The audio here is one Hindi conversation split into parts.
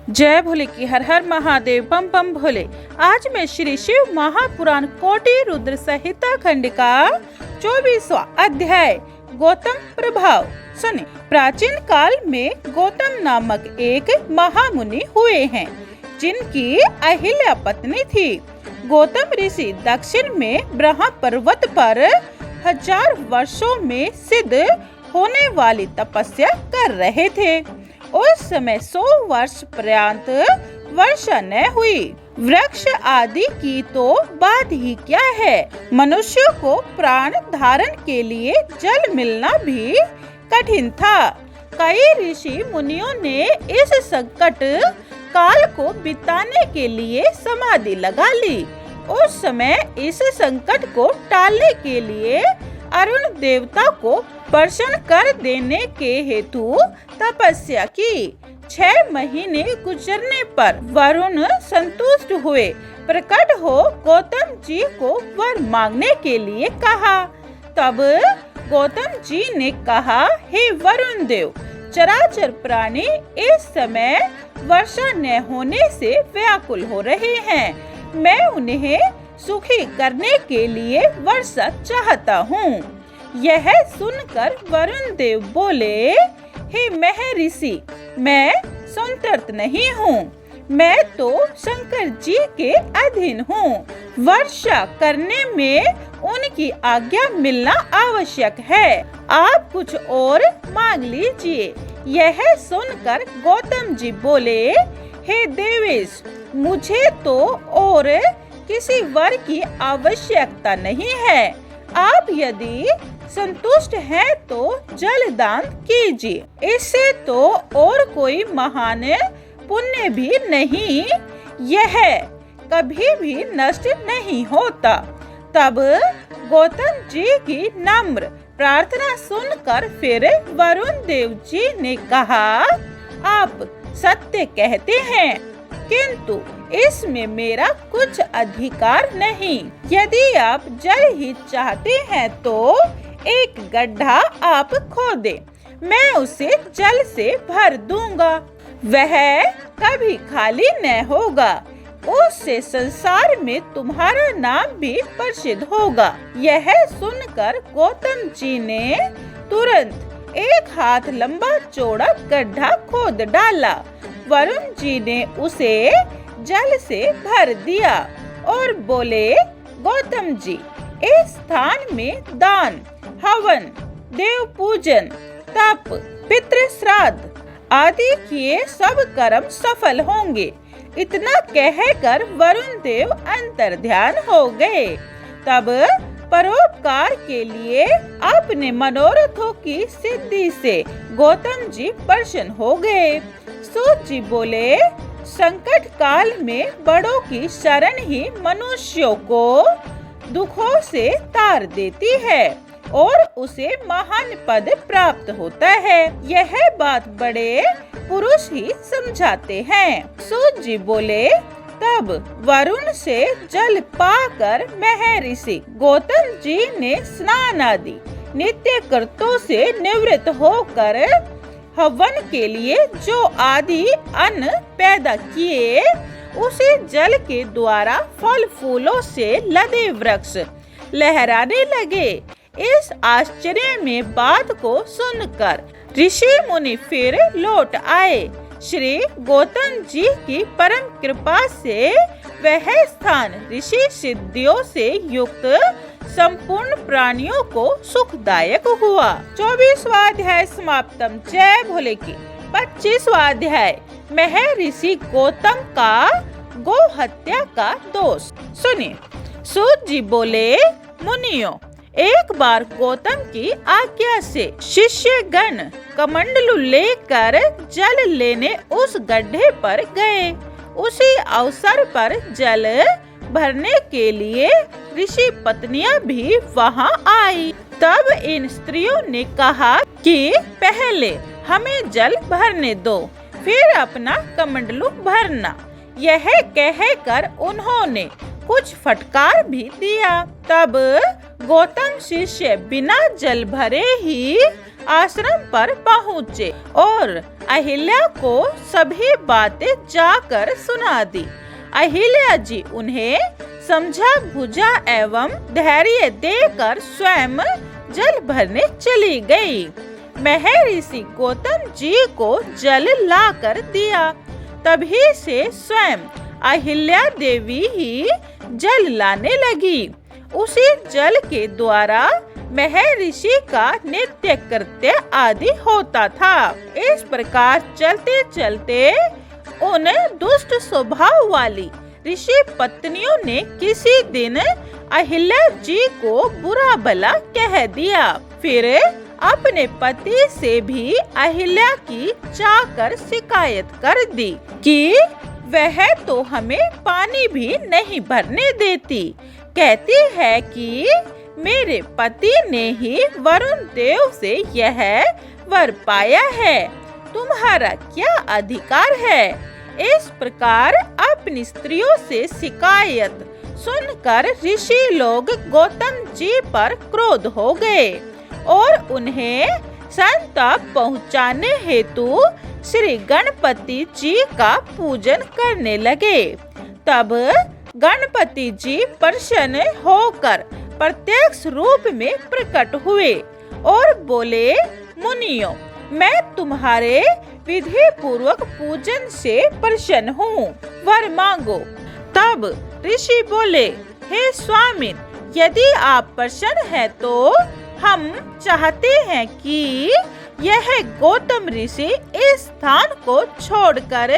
जय भोले की हर हर महादेव बम बम भोले। आज मैं श्री शिव महापुराण कोटि रुद्र संहिता खंड का 24वां अध्याय गौतम प्रभाव सुने। प्राचीन काल में गौतम नामक एक महामुनि हुए हैं, जिनकी अहिल्या पत्नी थी। गौतम ऋषि दक्षिण में ब्रह्म पर्वत पर 1000 वर्षों में सिद्ध होने वाली तपस्या कर रहे थे। उस समय 100 वर्ष पर्यंत वर्षा न हुई। वृक्ष आदि की तो बात ही क्या है, मनुष्यों को प्राण धारण के लिए जल मिलना भी कठिन था। कई ऋषि मुनियों ने इस संकट काल को बिताने के लिए समाधि लगा ली। उस समय इस संकट को टालने के लिए अरुण देवता को प्रसन्न कर देने के हेतु तपस्या की। 6 महीने गुजरने पर वरुण संतुष्ट हुए। प्रकट हो गौतम जी को वर मांगने के लिए कहा। तब गौतम जी ने कहा, हे वरुण देव, चराचर प्राणी इस समय वर्षा न होने से व्याकुल हो रहे हैं। मैं उन्हें सुखी करने के लिए वर्षा चाहता हूँ। यह सुनकर वरुण देव बोले, हे महर्षि, मैं संतर्त नहीं हूँ। मैं तो शंकर जी के अधीन हूँ। वर्षा करने में उनकी आज्ञा मिलना आवश्यक है। आप कुछ और मांग लीजिए। यह सुनकर गौतम जी बोले, हे देवेश, मुझे तो और किसी वर की आवश्यकता नहीं है। आप यदि संतुष्ट हैं तो जल दान कीजिए। इससे तो और कोई महान पुण्य भी नहीं, यह कभी भी नष्ट नहीं होता। तब गौतम जी की नम्र प्रार्थना सुनकर फिर वरुण देव जी ने कहा, आप सत्य कहते हैं, किंतु इसमें मेरा कुछ अधिकार नहीं। यदि आप जल ही चाहते हैं तो एक गड्ढा आप खोदें, मैं उसे जल से भर दूंगा। वह कभी खाली न होगा। उससे संसार में तुम्हारा नाम भी प्रसिद्ध होगा। यह सुनकर गौतम जी ने तुरंत एक हाथ लंबा चौड़ा गड्ढा खोद डाला। वरुण जी ने उसे जल से भर दिया और बोले, गौतम जी, इस स्थान में दान, हवन, देव पूजन, तप, पितृ श्राद्ध आदि किए सब कर्म सफल होंगे। इतना कहकर वरुण देव अंतर्ध्यान हो गए। तब परोपकार के लिए अपने मनोरथों की सिद्धि से गौतम जी प्रसन्न हो गए। सूत जी बोले, संकट काल में बड़ों की शरण ही मनुष्यों को दुखों से तार देती है और उसे महान पद प्राप्त होता है। यह बात बड़े पुरुष ही समझाते हैं। सूत जी बोले, तब वरुण से जल पाकर महर्षि गौतम जी ने स्नान आदि नित्य कर्तों से निवृत्त होकर हवन के लिए जो आदि अन्न पैदा किए, उसे जल के द्वारा फल फूलों से लदे वृक्ष लहराने लगे। इस आश्चर्य में बात को सुनकर ऋषि मुनि फिर लौट आए। श्री गौतम जी की परम कृपा से वह स्थान ऋषि सिद्धियों से युक्त संपूर्ण प्राणियों को सुखदायक हुआ। 24वां अध्याय समाप्तम। जय भोले की। 25वां अध्याय महर्षि गौतम का गौ हत्या का दोष सुनिए। सूत जी बोले, मुनियों, एक बार गौतम की आज्ञा से शिष्य गण कमंडलू लेकर जल लेने उस गड्ढे पर गए। उसी अवसर पर जल भरने के लिए ऋषि पत्नियां भी वहां आई। तब इन स्त्रियों ने कहा कि पहले हमें जल भरने दो, फिर अपना कमंडलू भरना। यह कहकर उन्होंने कुछ फटकार भी दिया। तब गौतम शिष्य बिना जल भरे ही आश्रम पर पहुँचे और अहिल्या को सभी बातें जाकर सुना दी। अहिल्या जी उन्हें समझा बुझा एवं धैर्य देकर स्वयं जल भरने चली गई। महर्षि गौतम जी को जल लाकर दिया। तभी से स्वयं अहिल्या देवी ही जल लाने लगी। उसी जल के द्वारा महर्षि का नित्य कृत्य आदि होता था। इस प्रकार चलते चलते उन दुष्ट स्वभाव वाली ऋषि पत्नियों ने किसी दिन अहिल्या जी को बुरा भला कह दिया। फिर अपने पति से भी अहिल्या की चाकर शिकायत कर दी कि वह तो हमें पानी भी नहीं भरने देती। कहती है कि मेरे पति ने ही वरुण देव से यह वर पाया है, तुम्हारा क्या अधिकार है। इस प्रकार अपनी स्त्रियों से शिकायत सुनकर ऋषि लोग गौतम जी पर क्रोध हो गए और उन्हें संताप पहुंचाने हेतु श्री गणपति जी का पूजन करने लगे। तब गणपति जी प्रसन्न होकर प्रत्यक्ष रूप में प्रकट हुए और बोले, मुनियों, मैं तुम्हारे विधि पूर्वक पूजन से प्रसन्न हूँ, वर मांगो। तब ऋषि बोले, हे स्वामी, यदि आप प्रसन्न हैं तो हम चाहते हैं कि यह गौतम ऋषि इस स्थान को छोड़कर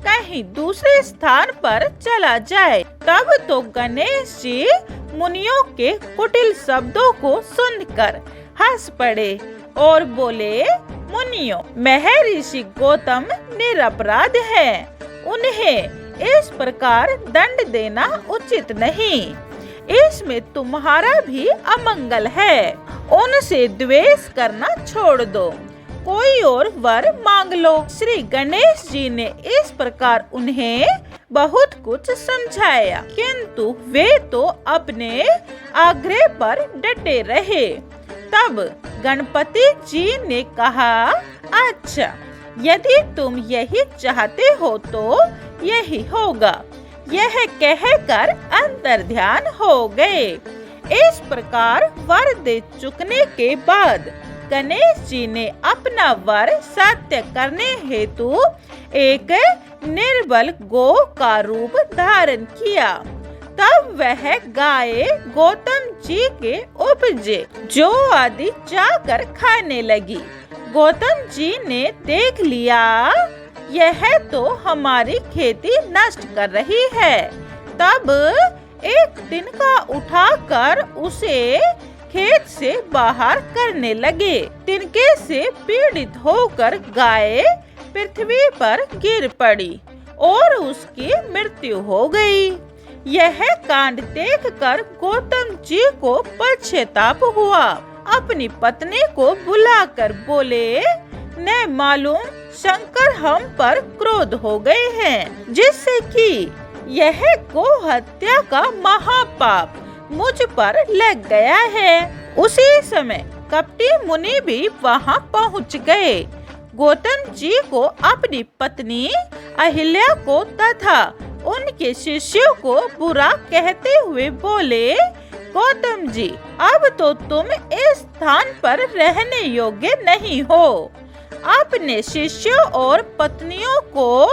कहीं दूसरे स्थान पर चला जाए। तब तो गणेश जी मुनियों के कुटिल शब्दों को सुनकर हंस पड़े और बोले, मुनियों, महर्षि गौतम निरपराध हैं, उन्हें इस प्रकार दंड देना उचित नहीं। इसमें तुम्हारा भी अमंगल है। उनसे द्वेष करना छोड़ दो, कोई और वर मांग लो। श्री गणेश जी ने इस प्रकार उन्हें बहुत कुछ समझाया, किंतु वे तो अपने आग्रह पर डटे रहे। तब गणपति जी ने कहा, अच्छा, यदि तुम यही चाहते हो तो यही होगा। यह कहकर अंतर्ध्यान हो गए। इस प्रकार वर दे चुकने के बाद गणेश जी ने अपना वर सत्य करने हेतु एक निर्बल गौ का रूप धारण किया। तब वह गाय गौतम जी के उपजे जो आदि जाकर खाने लगी। गौतम जी ने देख लिया, यह तो हमारी खेती नष्ट कर रही है। तब एक तिनका उठाकर उसे खेत से बाहर करने लगे। तिनके से पीड़ित होकर गाय पृथ्वी पर गिर पड़ी और उसकी मृत्यु हो गई। यह कांड देखकर गौतम जी को पश्चाताप हुआ। अपनी पत्नी को बुलाकर बोले, न मालूम शंकर हम पर क्रोध हो गए हैं, जिससे कि यह गो हत्या का महापाप मुझ पर लग गया है। उसी समय कपटी मुनि भी वहां पहुंच गए। गौतम जी को अपनी पत्नी अहिल्या को तथा उनके शिष्यों को बुरा कहते हुए बोले, गौतम जी, अब तो तुम इस स्थान पर रहने योग्य नहीं हो। अपने शिष्यों और पत्नियों को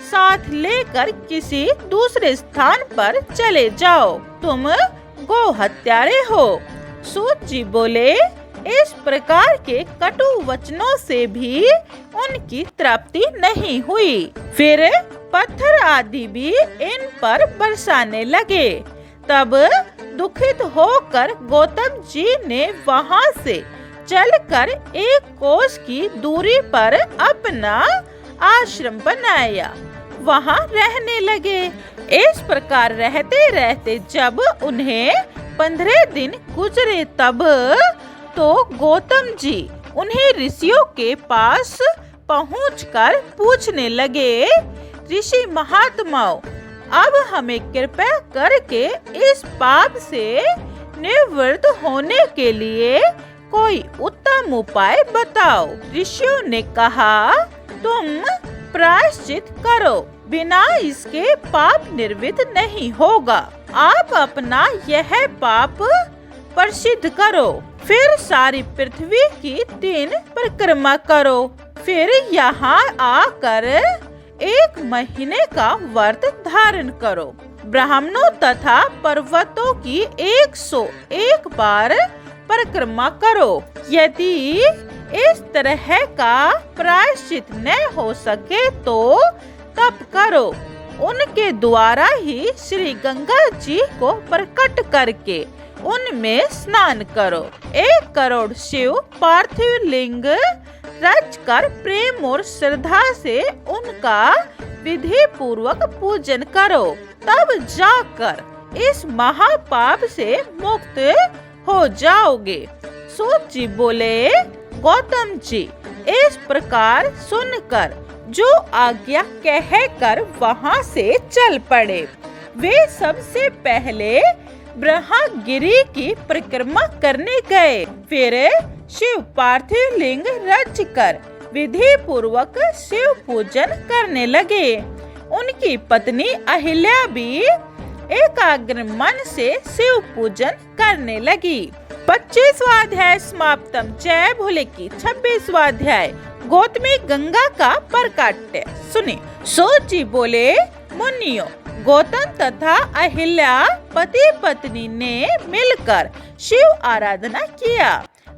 साथ लेकर किसी दूसरे स्थान पर चले जाओ, तुम गो हत्यारे हो। सूत जी बोले, इस प्रकार के कटु वचनों से भी उनकी तृप्ति नहीं हुई। फिर पत्थर आदि भी इन पर बरसाने लगे। तब दुखित होकर गौतम जी ने वहां से चलकर एक कोस की दूरी पर अपना आश्रम बनाया, वहां रहने लगे। इस प्रकार रहते रहते जब उन्हें 15 दिन गुजरे, तब तो गौतम जी उन्हें ऋषियों के पास पहुंचकर पूछने लगे, ऋषि महात्माओं, अब हमें कृपया करके इस पाप से निवृत्त होने के लिए कोई उत्तम उपाय बताओ। ऋषियों ने कहा, तुम प्रायश्चित करो, बिना इसके पाप निवृत्त नहीं होगा। आप अपना यह पाप प्रसिद्ध करो, फिर सारी पृथ्वी की 3 परिक्रमा करो, फिर यहाँ आकर 1 महीने का व्रत धारण करो। ब्राह्मणों तथा पर्वतों की 101 बार परिक्रमा करो। यदि इस तरह का प्रायश्चित न हो सके तो तप करो। उनके द्वारा ही श्री गंगा जी को प्रकट करके उनमें स्नान करो। 1 करोड़ शिव पार्थिव लिंग रच कर प्रेम और श्रद्धा से उनका विधि पूर्वक पूजन करो, तब जाकर इस महापाप से मुक्त हो जाओगे। सूत जी बोले, गौतम जी इस प्रकार सुनकर जो आज्ञा कहकर वहां से चल पड़े। वे सबसे पहले ब्रह्मगिरि की परिक्रमा करने गए, फिर शिव पार्थिव लिंग रच कर विधि पूर्वक शिव पूजन करने लगे। उनकी पत्नी अहिल्या भी एकाग्र मन से शिव पूजन करने लगी। 25वां अध्याय समाप्तम। जय भोले की 26वां अध्याय गौतमी गंगा का प्रकट्य। सुने। सूत जी बोले, मुनियों, गौतम तथा अहिल्या पति पत्नी ने मिलकर शिव आराधना किया।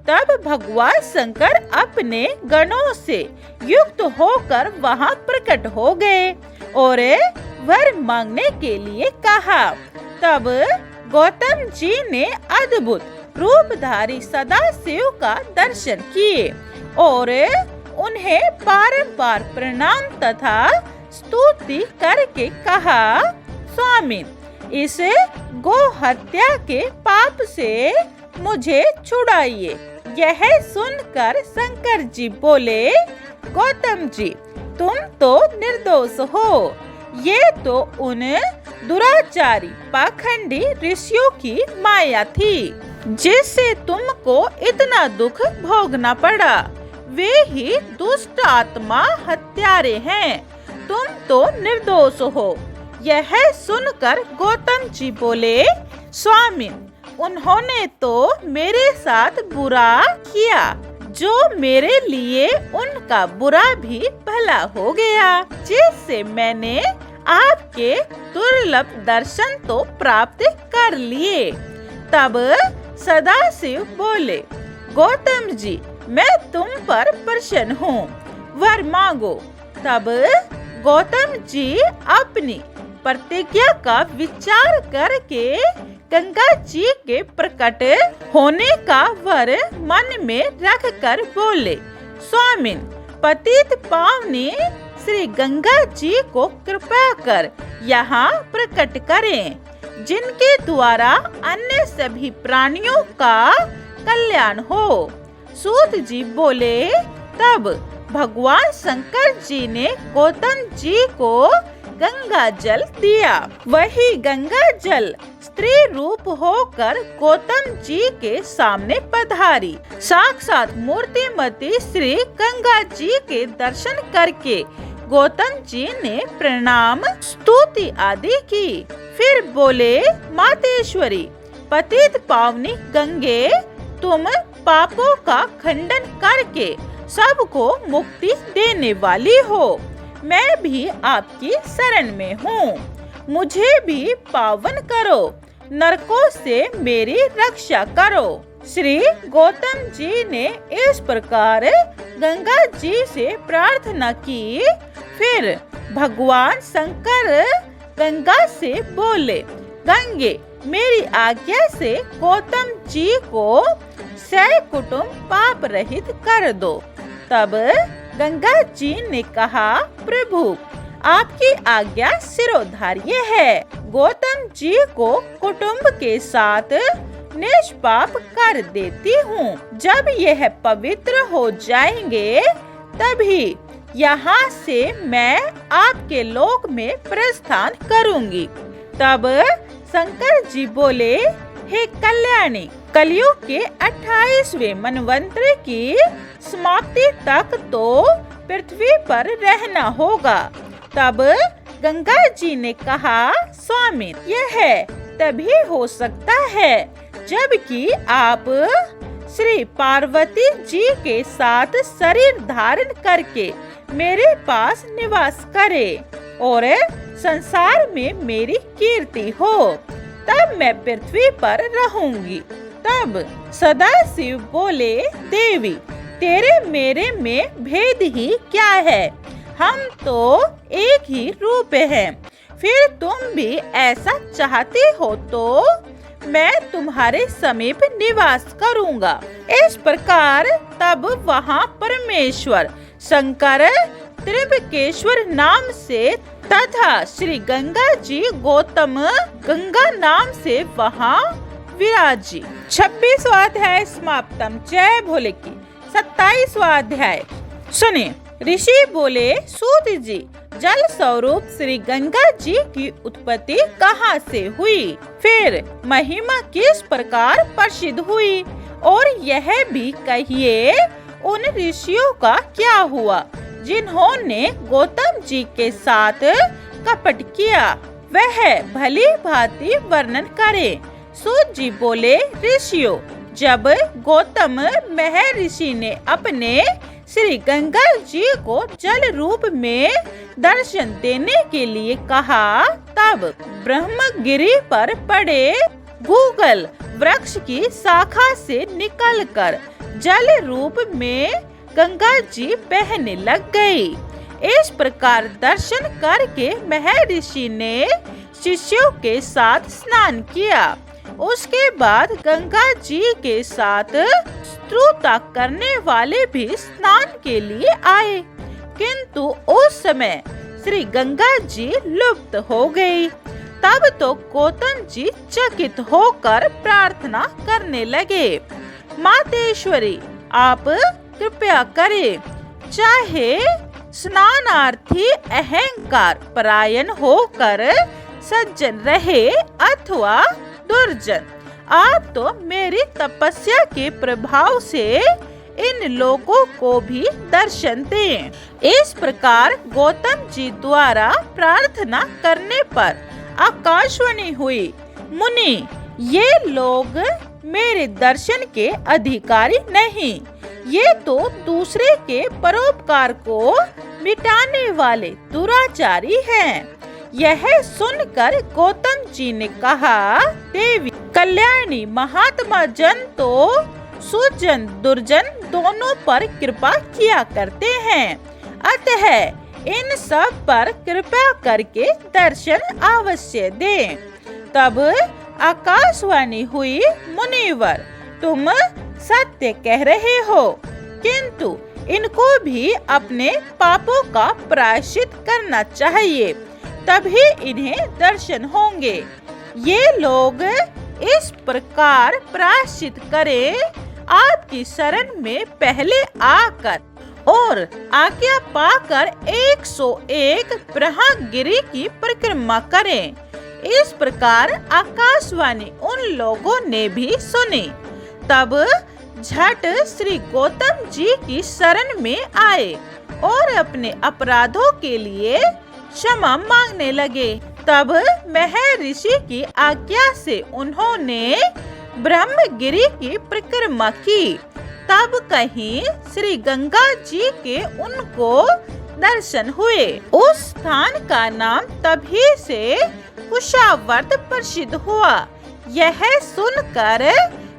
तब भगवान शंकर अपने गणों से युक्त होकर वहां प्रकट हो गए और वर मांगने के लिए कहा। तब गौतम जी ने अद्भुत रूपधारी सदाशिव का दर्शन किए और उन्हें बारंबार प्रणाम तथा स्तुति करके कहा, स्वामी, इस गो हत्या के पाप से मुझे छुड़ाइए। यह सुनकर शंकर जी बोले, गौतम जी, तुम तो निर्दोष हो। ये तो उन दुराचारी पाखंडी ऋषियों की माया थी, जिससे तुमको इतना दुख भोगना पड़ा। वे ही दुष्ट आत्मा हत्यारे हैं, तुम तो निर्दोष हो। यह सुनकर गौतम जी बोले, स्वामी, उन्होंने तो मेरे साथ बुरा किया, जो मेरे लिए उनका बुरा भी भला हो गया, जिससे मैंने आपके दुर्लभ दर्शन तो प्राप्त कर लिए। तब सदाशिव बोले, गौतम जी, मैं तुम पर प्रसन्न हूँ, वर मांगो। तब गौतम जी अपनी प्रतिज्ञा का विचार करके गंगा जी के प्रकट होने का वर मन में रख कर बोले, स्वामी, पतित पावनी श्री गंगा जी को कृपा कर यहाँ प्रकट करें, जिनके द्वारा अन्य सभी प्राणियों का कल्याण हो। सूत जी बोले, तब भगवान शंकर जी ने गौतम जी को गंगा जल दिया। वही गंगा जल स्त्री रूप होकर गौतम जी के सामने पधारी। साक्षात मूर्तिमती श्री गंगा जी के दर्शन करके गौतम जी ने प्रणाम स्तुति आदि की। फिर बोले, मातेश्वरी, पतित पावनी गंगे, तुम पापों का खंडन करके सबको मुक्ति देने वाली हो। मैं भी आपकी शरण में हूँ, मुझे भी पावन करो, नरकों से मेरी रक्षा करो। श्री गौतम जी ने इस प्रकार गंगा जी से प्रार्थना की। फिर भगवान शंकर गंगा से बोले, गंगे, मेरी आज्ञा से गौतम जी को सकुटुम्ब पाप रहित कर दो। तब गंगा जी ने कहा, प्रभु, आपकी आज्ञा शिरोधार्य है। गौतम जी को कुटुंब के साथ निष्पाप कर देती हूँ। जब यह पवित्र हो जाएंगे, तभी यहाँ से मैं आपके लोक में प्रस्थान करूँगी। तब शंकर जी बोले, हे कल्याणी, कलयुग के 28वें मनवंतर की समाप्ति तक तो पृथ्वी पर रहना होगा। तब गंगा जी ने कहा, स्वामी, यह तभी हो सकता है जबकि आप श्री पार्वती जी के साथ शरीर धारण करके मेरे पास निवास करें और संसार में मेरी कीर्ति हो, तब मैं पृथ्वी पर रहूंगी। तब सदाशिव बोले, देवी, तेरे मेरे में भेद ही क्या है? हम तो एक ही रूप हैं। फिर तुम भी ऐसा चाहती हो तो मैं तुम्हारे समीप निवास करूंगा। इस प्रकार तब वहाँ परमेश्वर शंकर त्रिभकेश्वर नाम से तथा श्री गंगा जी गौतम गंगा नाम से वहाँ विराजी। 26वां अध्याय समाप्तम। जय भोले की। 27वां अध्याय सुनिए। ऋषि बोले, सूत जी, जल स्वरूप श्री गंगा जी की उत्पत्ति कहाँ से हुई? फिर महिमा किस प्रकार प्रसिद्ध हुई? और यह भी कहिए, उन ऋषियों का क्या हुआ जिन्होंने गौतम जी के साथ कपट किया? वह भली भांति वर्णन करें। सूत जी बोले, ऋषियों, जब गौतम महर्षि ने अपने श्री गंगा जी को जल रूप में दर्शन देने के लिए कहा, तब ब्रह्मगिरि पर पड़े गूगल वृक्ष की शाखा से निकलकर जल रूप में गंगा जी बहने लग गई। इस प्रकार दर्शन करके महर्षि ने शिष्यों के साथ स्नान किया। उसके बाद गंगा जी के साथ स्तुता करने वाले भी स्नान के लिए आए, किंतु उस समय श्री गंगा जी लुप्त हो गई। तब तो गौतम जी चकित होकर प्रार्थना करने लगे, मातेश्वरी, आप कृपया करें, चाहे स्नानार्थी अहंकार परायण होकर सज्जन रहे अथवा दुर्जन, आप तो मेरी तपस्या के प्रभाव से इन लोगों को भी दर्शन दें। इस प्रकार गौतम जी द्वारा प्रार्थना करने पर आकाशवाणी हुई, मुनि, ये लोग मेरे दर्शन के अधिकारी नहीं, ये तो दूसरे के परोपकार को मिटाने वाले दुराचारी हैं। यह सुनकर गौतम जी ने कहा, देवी कल्याणी, महात्मा जन तो सुजन दुर्जन दोनों पर कृपा किया करते हैं, अतः इन सब पर कृपा करके दर्शन अवश्य दें। तब आकाशवाणी हुई, मुनिवर, तुम सत्य कह रहे हो, किंतु इनको भी अपने पापों का प्रायश्चित करना चाहिए, तभी इन्हें दर्शन होंगे। ये लोग इस प्रकार प्रायश्चित करें, आपकी शरण में पहले आकर और आज्ञा पाकर 101 ब्रह्मगिरि की परिक्रमा करें। इस प्रकार आकाशवाणी उन लोगों ने भी सुनी। तब झट श्री गौतम जी की शरण में आए और अपने अपराधों के लिए क्षमा मांगने लगे। तब महर्षि की आज्ञा से उन्होंने ब्रह्मगिरि की परिक्रमा की। तब कहीं श्री गंगा जी के उनको दर्शन हुए। उस स्थान का नाम तभी से कुशावर्त प्रसिद्ध हुआ। यह सुनकर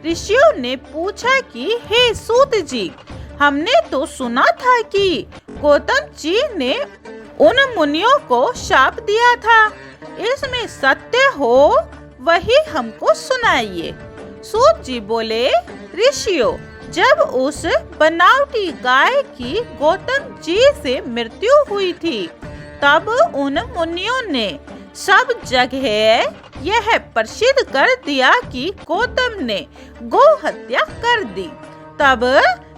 ऋषियों ने पूछा कि हे सूत जी, हमने तो सुना था कि गौतम जी ने उन मुनियों को शाप दिया था, इसमें सत्य हो वही हमको सुनाइए। सूत जी बोले, ऋषियों, जब उस बनावटी गाय की गौतम जी से मृत्यु हुई थी, तब उन मुनियों ने सब जगह यह प्रसिद्ध कर दिया कि गौतम ने गौ हत्या कर दी। तब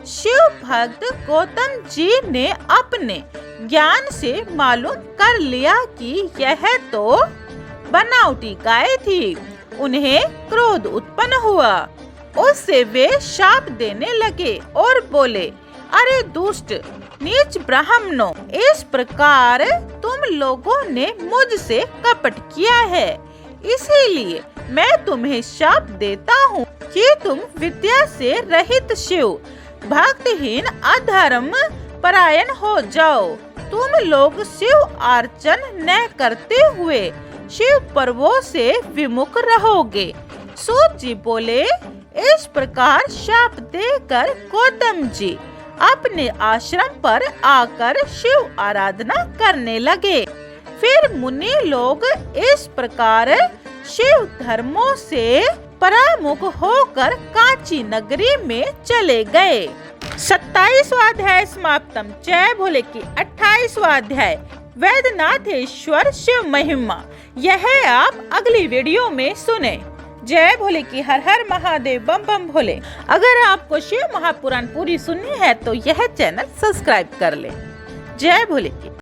शिव भक्त गौतम जी ने अपने ज्ञान से मालूम कर लिया कि यह तो बनावटी गाय थी। उन्हें क्रोध उत्पन्न हुआ। उससे वे शाप देने लगे और बोले, अरे दुष्ट नीच ब्राह्मणों, इस प्रकार तुम लोगों ने मुझसे कपट किया है, इसीलिए मैं तुम्हें शाप देता हूँ कि तुम विद्या से रहित शिव भक्तहीन अधर्म परायण हो जाओ। तुम लोग शिव अर्चन न करते हुए शिव पर्वों से विमुख रहोगे। सूत जी बोले, इस प्रकार शाप देकर गौतम जी अपने आश्रम पर आकर शिव आराधना करने लगे। फिर मुनि लोग इस प्रकार शिव धर्मों से परामुख होकर कांची नगरी में चले गए। 27वां अध्याय समाप्तम। जय भोले की 28वां अध्याय वैद्यनाथेश्वर शिव महिमा, यह आप अगली वीडियो में सुने। जय भोले की हर हर महादेव, बम बम भोले। अगर आपको शिव महापुराण पूरी सुननी है तो यह चैनल सब्सक्राइब कर ले। जय भोले की।